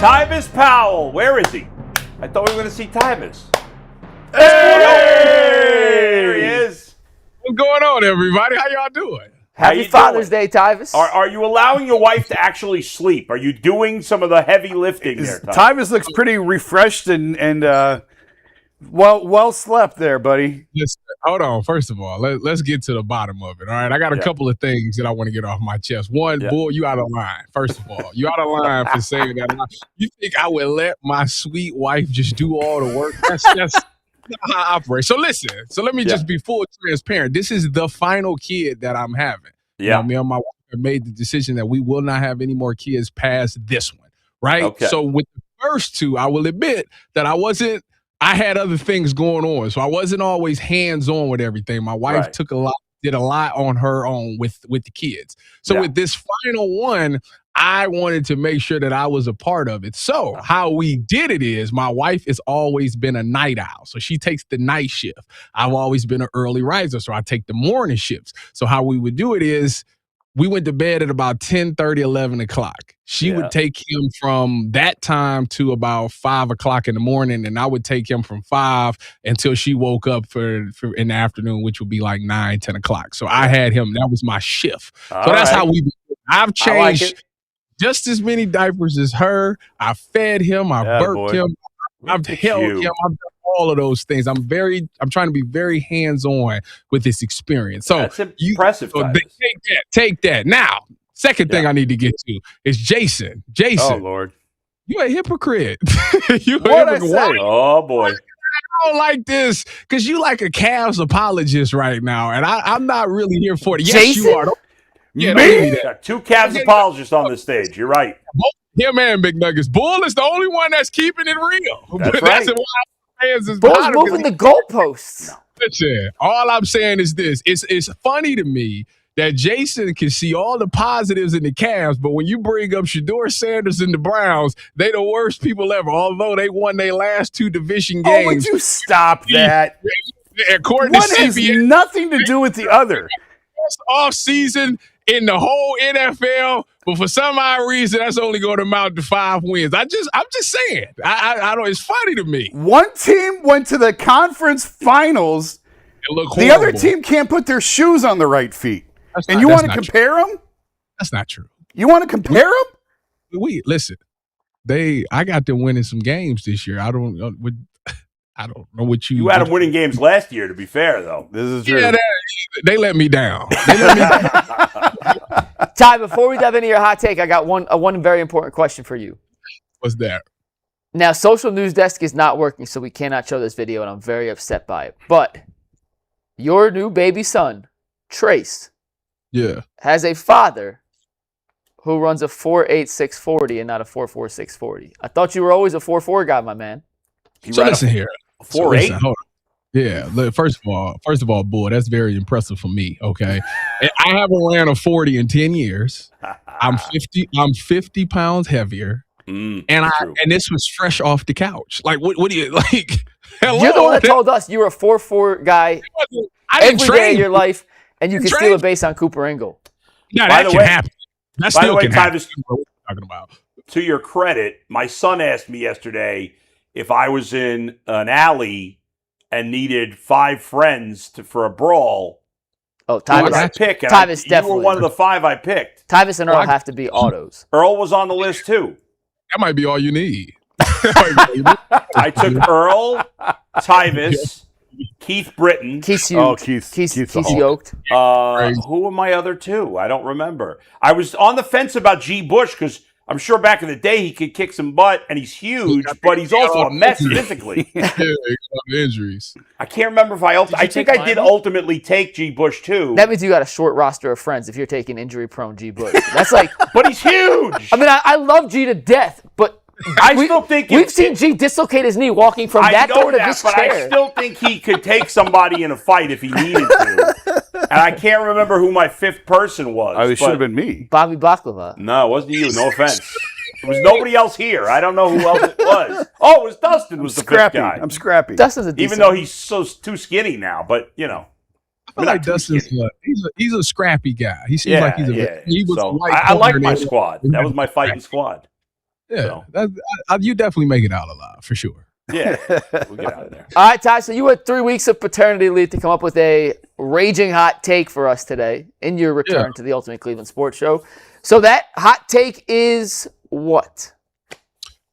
Tyvis Powell. Where is he? I thought we were going to see Tyvis. Hey! There he is. What's going on, everybody? How y'all doing? Happy Father's Day, Tyvis. Are you allowing your wife to actually sleep? Are you doing some of the heavy lifting there, Tyvis? Tyvis looks pretty refreshed and well slept there, buddy. Listen, hold on. First of all, let's get to the bottom of it. All right, I got a couple of things that I want to get off my chest. One, Bull, you out of line. First of all, you out of line for saying that. You think I would let my sweet wife just do all the work? That's not how I operate. So listen. So let me just be full transparent. This is the final kid that I'm having. Yeah, me and my wife have made the decision that we will not have any more kids past this one. Right. Okay. So with the first two, I will admit that I had other things going on, so I wasn't always hands-on with everything. My wife did a lot on her own with the kids. So with this final one, I wanted to make sure that I was a part of it. So how we did it is my wife has always been a night owl. So she takes the night shift. I've always been an early riser, so I take the morning shifts. So how we would do it is we went to bed at about 10:30, 11 o'clock. She would take him from that time to about 5 o'clock in the morning, and I would take him from 5 until she woke up for in the afternoon, which would be like 9, 10 o'clock. So I had him. That was my shift. So that's how we. I've changed just as many diapers as her. I fed him. I burped him. I've held him. I've done all of those things. I'm trying to be very hands-on with this experience. So that's impressive. So take that. Now, second thing I need to get to is Jason. Oh Lord, you a hypocrite. What I say? Oh boy. I don't like this because you like a Cavs apologist right now, and I'm not really here for it. Yes, Jason? you are. Don't give me that. Got two Cavs apologists on the stage. You're right. Yeah, man, Big Nuggets. Bull is the only one that's keeping it real. That's right. Bull's moving the goalposts. No. Listen, all I'm saying is this. It's funny to me that Jason can see all the positives in the Cavs, but when you bring up Shedeur Sanders and the Browns, they the worst people ever, although they won their last 2 division games. Oh, would you stop that? According One to has CBS, nothing to do with the other. best offseason in the whole NFL, but for some odd reason, that's only going to amount to 5 wins. I'm just saying. I don't. It's funny to me. One team went to the conference finals. It looked the horrible. other team can't put their shoes on the right feet. You want to compare them? That's not true. You want to compare them? Listen. I got them winning some games this year. I don't know what you. You had them winning games last year. To be fair, though, this is true. Yeah, they let me down. Ty, before we dive into your hot take, I got one very important question for you. What's that? Now, Social News Desk is not working, so we cannot show this video, and I'm very upset by it. But your new baby son, Trace, has a father who runs a 4.8640 and not a 4.4640. I thought you were always a 4.4 guy, my man. So listen here. 4.8. Hold on. Yeah. First of all, boy, that's very impressive for me. Okay, I haven't ran a 40 in 10 years. I'm 50 pounds heavier, and this was fresh off the couch. Like, what do you like? Hello? You're the one that told us you were a 4.4 guy every day of your life, and you can steal a base on Cooper Ingle. No, that can happen. That still can happen. Tyvis, What we're talking about. To your credit, my son asked me yesterday if I was in an alley and needed 5 friends for a brawl. Oh, Tyvis, I pick. Tyvis you definitely. were one of the 5 I picked. Tyvis and Earl have to be autos. Earl was on the list too. That might be all you need. I took Earl, Tyvis, Keith Britton. Keith's Keith's yoked. Who were my other 2? I don't remember. I was on the fence about G. Bush because I'm sure back in the day he could kick some butt, and he's huge, but he's also a mess physically. Injuries. I can't remember if I think I did ultimately take G. Bush too. That means you got a short roster of friends if you're taking injury-prone G. Bush. That's like, but he's huge. I mean, I love G to death, but still think we've seen G dislocate his knee walking from that door to this chair. I still think he could take somebody in a fight if he needed to. And I can't remember who my 5th person was. Oh, it should have been me. Bobby Baklava. No, it wasn't you. No offense. There was nobody else here. I don't know who else it was. Oh, it was Dustin. Was the 5th guy. I'm scrappy. Dustin's a decent. Even though he's too skinny now, but you know. I feel like Dustin's he's a scrappy guy. He seems like he's a. He was so I like my squad. That was my fighting squad. Yeah, so. You definitely make it out alive for sure. Yeah, we'll get out of there. All right, Ty, so you had 3 weeks of paternity leave to come up with a raging hot take for us today in your return to the Ultimate Cleveland Sports Show. So that hot take is what?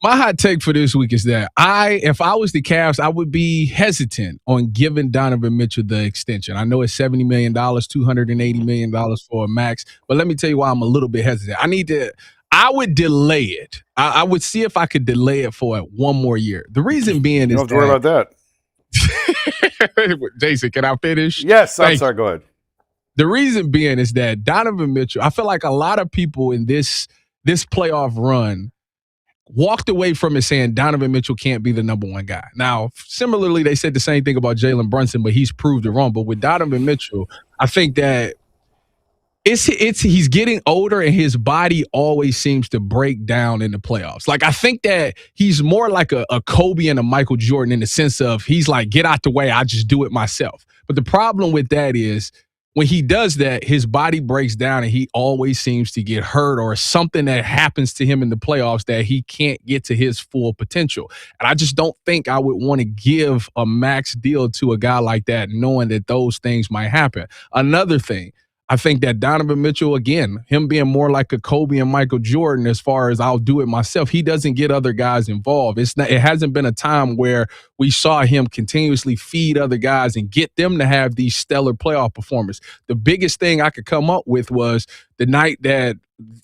My hot take for this week is that if I was the Cavs, I would be hesitant on giving Donovan Mitchell the extension. I know it's $70 million, $280 million for a max, but let me tell you why I'm a little bit hesitant. I would delay it. I would see if I could delay it for one more year. The reason being you don't have to worry about that. Jason, can I finish? Yes, I'm sorry. Go ahead. The reason being is that Donovan Mitchell, I feel like a lot of people in this playoff run walked away from it saying Donovan Mitchell can't be the number one guy. Now, similarly, they said the same thing about Jalen Brunson, but he's proved it wrong. But with Donovan Mitchell, I think that he's getting older and his body always seems to break down in the playoffs. Like, I think that he's more like a Kobe and a Michael Jordan in the sense of he's like, get out the way, I just do it myself. But the problem with that is when he does that, his body breaks down and he always seems to get hurt or something that happens to him in the playoffs that he can't get to his full potential. And I just don't think I would want to give a max deal to a guy like that knowing that those things might happen. Another thing, I think that Donovan Mitchell, again, him being more like a Kobe and Michael Jordan as far as I'll do it myself, he doesn't get other guys involved. It hasn't been a time where we saw him continuously feed other guys and get them to have these stellar playoff performances. The biggest thing I could come up with was the night that,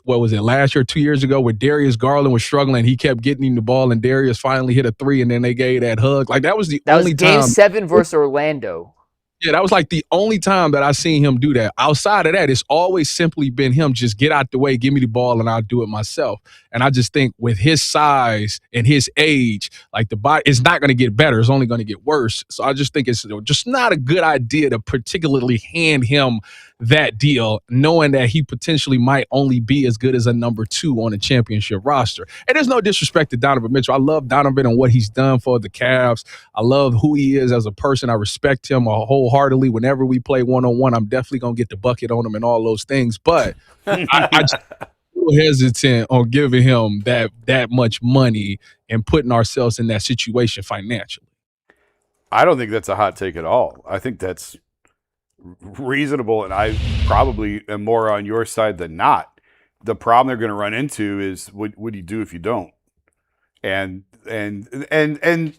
what was it, last year, 2 years ago, where Darius Garland was struggling. He kept getting him the ball, and Darius finally hit a three, and then they gave that hug. Like, that was the only time. Game 7 versus Orlando. Yeah, that was like the only time that I seen him do that. Outside of that, it's always simply been him just get out the way, give me the ball, and I'll do it myself. And I just think with his size and his age, like the body, it's not going to get better. It's only going to get worse. So I just think it's just not a good idea to particularly hand him that deal, knowing that he potentially might only be as good as a number 2 on a championship roster. And there's no disrespect to Donovan Mitchell. I love Donovan and what he's done for the Cavs. I love who he is as a person. I respect him wholeheartedly. Whenever we play one-on-one, I'm definitely going to get the bucket on him and all those things. But I just feel hesitant on giving him that much money and putting ourselves in that situation financially. I don't think that's a hot take at all. I think that's reasonable, and I probably am more on your side than not. The problem they're going to run into is what do you do if you don't? And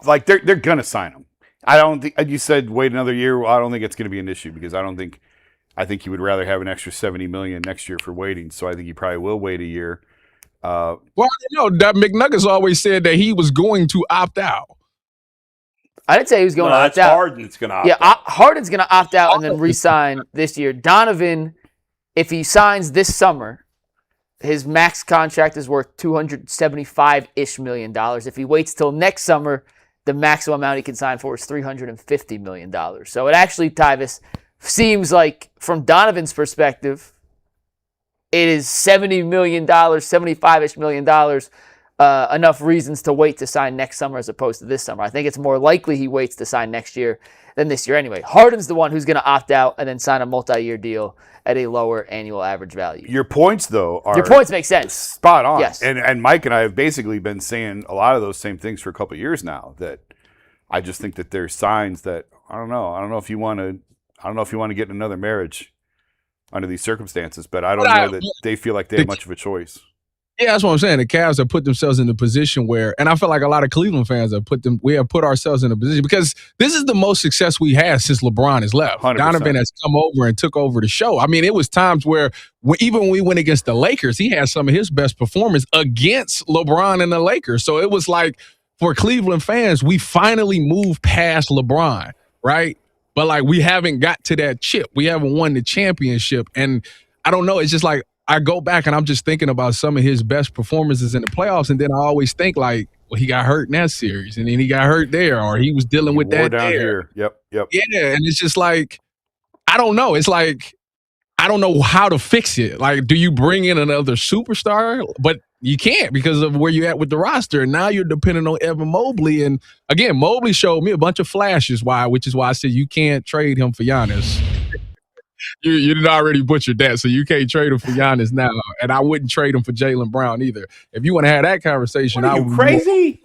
like they're going to sign him. I don't think you said wait another year. Well, I don't think it's going to be an issue because I think he would rather have an extra $70 million next year for waiting. So I think he probably will wait a year. Well, that McNuggets always said that he was going to opt out. I didn't say he was going to opt out. Harden's going to opt out. Yeah, Harden's going to opt out and then re-sign this year. Donovan, if he signs this summer, his max contract is worth $275-ish million. If he waits till next summer, the maximum amount he can sign for is $350 million. So it actually, Tyvis, seems like from Donovan's perspective, it is $70 million, $75-ish million, enough reasons to wait to sign next summer as opposed to this summer. I think it's more likely he waits to sign next year than this year anyway. Harden's the one who's going to opt out and then sign a multi-year deal at a lower annual average value. Your points, though, are... Your points make sense. Spot on. Yes. And Mike and I have basically been saying a lot of those same things for a couple of years now, that I just think that there's signs that, I don't know if you want to get in another marriage under these circumstances, but I don't know that they feel like they have much of a choice. Yeah, that's what I'm saying. The Cavs have put themselves in a position where, and I feel like a lot of Cleveland fans we have put ourselves in a position because this is the most success we had since LeBron has left. 100%. Donovan has come over and took over the show. I mean, it was times where even when we went against the Lakers, he had some of his best performance against LeBron and the Lakers. So it was like for Cleveland fans, we finally moved past LeBron, right? But like we haven't got to that chip. We haven't won the championship. And I don't know. It's just like, I go back and I'm just thinking about some of his best performances in the playoffs, and then I always think like, well, he got hurt in that series, and then he got hurt there, or he was dealing with that down there. Here. Yep. Yeah, and it's just like, I don't know. It's like, I don't know how to fix it. Like, do you bring in another superstar? But you can't because of where you're at with the roster. And now you're depending on Evan Mobley. And again, Mobley showed me a bunch of flashes which is why I said you can't trade him for Giannis. You did already butchered that, so you can't trade him for Giannis now. And I wouldn't trade him for Jaylen Brown either. If you want to have that conversation, What are you crazy?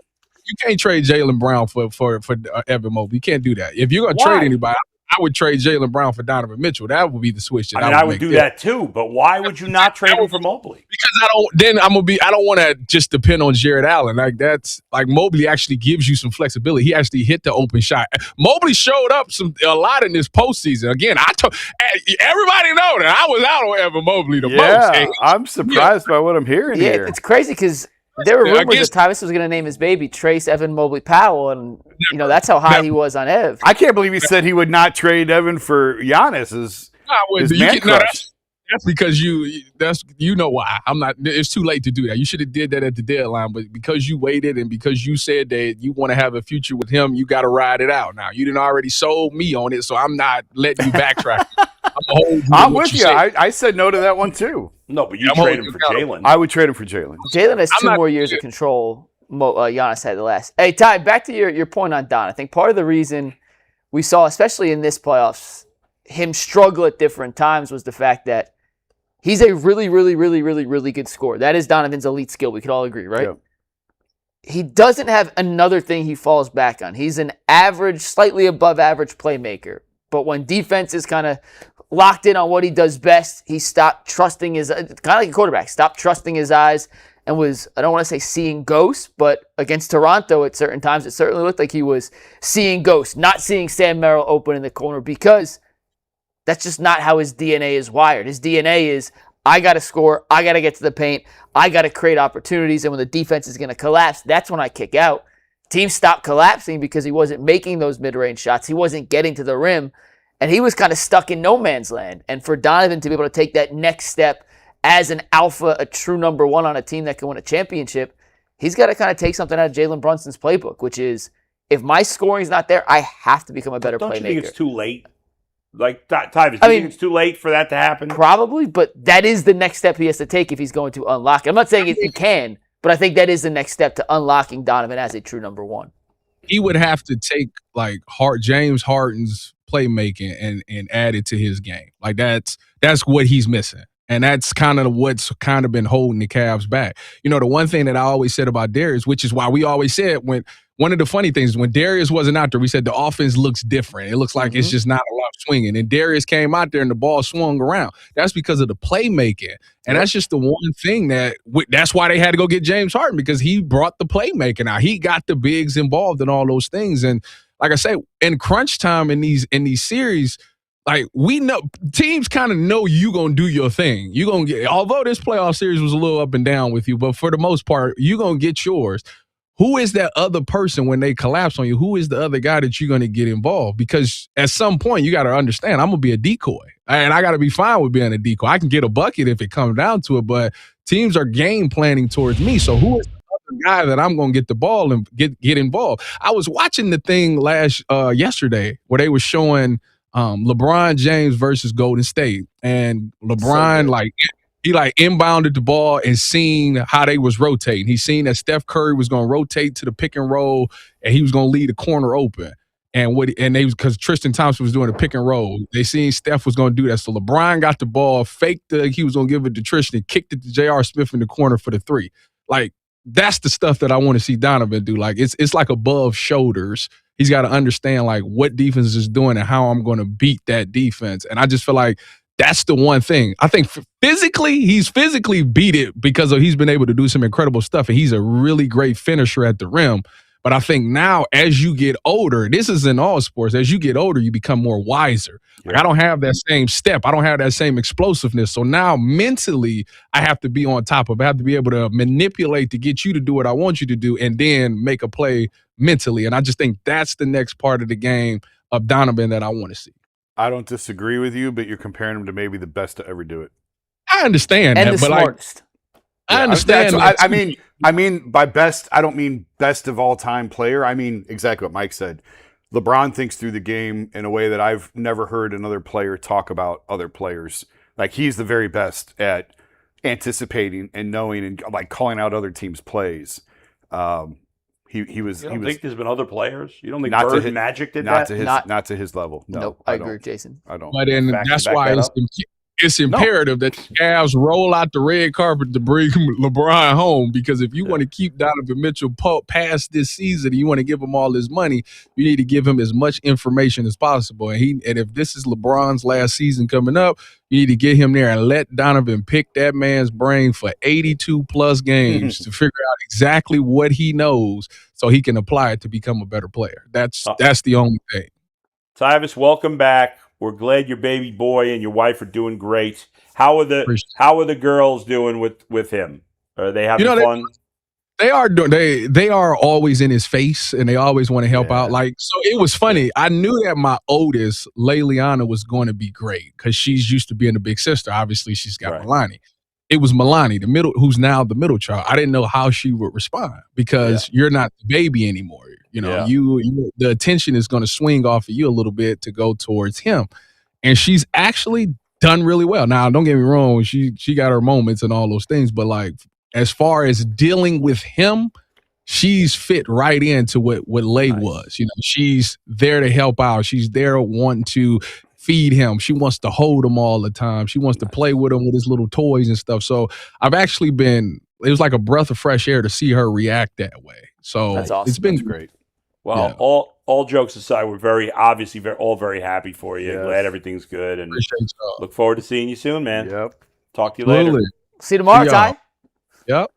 You can't trade Jaylen Brown for Evan Mobley. You can't do that. If you're going to trade anybody, I would trade Jaylen Brown for Donovan Mitchell. That would be the switch. I would do that too. But why would you not trade him for Mobley? Because I don't want to just depend on Jared Allen. Like that's like Mobley actually gives you some flexibility. He actually hit the open shot. Mobley showed up a lot in this postseason. Again, everybody know that I was out on Evan Mobley the most. And I'm surprised by what I'm hearing here. It's crazy because there were rumors that Tyvis was going to name his baby Trace Evan Mobley Powell, and that's how high he was on Ev. I can't believe he said he would not trade Evan for Giannis. That's because you know why. I'm not. It's too late to do that. You should have did that at the deadline, but because you waited and because you said that you want to have a future with him, you got to ride it out. Now you didn't already sold me on it, so I'm not letting you backtrack. I'm with you. I said no to that one too. No, but you trade him for Jaylen. I would trade him for Jaylen. Jaylen has 2 more years of control. Giannis had the last. Hey, Ty, back to your point on Don. I think part of the reason we saw, especially in this playoffs, him struggle at different times was the fact that he's a really, really, really, really, really good scorer. That is Donovan's elite skill. We could all agree, right? Yeah. He doesn't have another thing he falls back on. He's an average, slightly above average playmaker. But when defense is kind of locked in on what he does best, he stopped trusting his, kind of like a quarterback, stopped trusting his eyes and was, I don't want to say seeing ghosts, but against Toronto at certain times, it certainly looked like he was seeing ghosts, not seeing Sam Merrill open in the corner because that's just not how his DNA is wired. His DNA is, I got to score, I got to get to the paint, I got to create opportunities, and when the defense is going to collapse, that's when I kick out. Teams stopped collapsing because he wasn't making those mid-range shots. He wasn't getting to the rim. And he was kind of stuck in no man's land. And for Donovan to be able to take that next step as an alpha, a true number one on a team that can win a championship, he's got to kind of take something out of Jalen Brunson's playbook, which is, if my scoring's not there, I have to become a better playmaker. Don't you think it's too late? Like, Tyvis, do you think it's too late for that to happen? Probably, but that is the next step he has to take if he's going to unlock it. I'm not saying he can, but I think that is the next step to unlocking Donovan as a true number one. He would have to take, like, James Harden's playmaking and add it to his game. Like that's what he's missing. And that's kind of what's kind of been holding the Cavs back. The one thing that I always said about Darius, which is why we always said one of the funny things, when Darius wasn't out there, we said the offense looks different. It looks like it's just not a lot of swinging. And Darius came out there and the ball swung around. That's because of the playmaking. And that's just the one thing that's why they had to go get James Harden, because he brought the playmaking out. He got the bigs involved in all those things. And like I say, in crunch time in these series, like we know teams kind of know you gonna do your thing. You gonna get, although this playoff series was a little up and down with you, but for the most part, you gonna get yours. Who is that other person when they collapse on you? Who is the other guy that you're gonna get involved? Because at some point you gotta understand, I'm gonna be a decoy, and I gotta be fine with being a decoy. I can get a bucket if it comes down to it, but teams are game planning towards me. So who is guy that I'm going to get the ball and get involved? I was watching the thing yesterday where they were showing LeBron James versus Golden State, and LeBron he inbounded the ball and seen how they was rotating. He seen that Steph Curry was going to rotate to the pick and roll and he was going to leave the corner open. And because Tristan Thompson was doing a pick and roll, they seen Steph was going to do that. So LeBron got the ball, faked he was going to give it to Tristan, kicked it to J.R. Smith in the corner for the 3. Like, that's the stuff that I want to see Donovan do. Like it's like above shoulders. He's got to understand like what defense is doing and how I'm going to beat that defense. And I just feel like that's the one thing. I think he's physically beat it because he's been able to do some incredible stuff, and he's a really great finisher at the rim. But I think now, as you get older, this is in all sports, as you get older, you become more wiser. Like, I don't have that same step. I don't have that same explosiveness. So now mentally, I have to be on top of it. I have to be able to manipulate to get you to do what I want you to do and then make a play mentally. And I just think that's the next part of the game of Donovan that I want to see. I don't disagree with you, but you're comparing him to maybe the best to ever do it. I understand and that, the but smartest. I understand. I mean, by best, I don't mean best of all time player. I mean exactly what Mike said. LeBron thinks through the game in a way that I've never heard another player talk about other players. Like, he's the very best at anticipating and knowing and like calling out other teams' plays. He was. You don't think there's been other players? You don't think Not to Bird his- Magic did not that? not to his level. No, Nope, I agree with Jason. I don't. But then Facts that's to back why that it's imperative that the Cavs roll out the red carpet to bring LeBron home, because if you want to keep Donovan Mitchell past this season and you want to give him all his money, you need to give him as much information as possible. And if this is LeBron's last season coming up, you need to get him there and let Donovan pick that man's brain for 82 plus games to figure out exactly what he knows so he can apply it to become a better player. That's the only thing. Tyvis, welcome back. We're glad your baby boy and your wife are doing great. How are the girls doing with him? Are they having fun? They are doing. They are always in his face, and they always want to help out. Like, so it was funny. I knew that my oldest, Leliana, was going to be great because she's used to being a big sister. Obviously, she's got Milani. It was Milani, the middle, who's now the middle child. I didn't know how she would respond because you're not the baby anymore. You know, you the attention is going to swing off of you a little bit to go towards him, and she's actually done really well. Now, don't get me wrong, she got her moments and all those things, but like as far as dealing with him, she's fit right into what Lay was. You know, she's there to help out. She's there wanting to feed him. She wants to hold him all the time. She wants to play with him with his little toys and stuff. So I've actually been. It was like a breath of fresh air to see her react that way. So that's awesome. It's been great. Well, all jokes aside, we're very happy for you. Yes. Glad everything's good, and Appreciate y'all. look forward to seeing you soon, man. Yep. Talk to you later. See you tomorrow, Ty. Yep.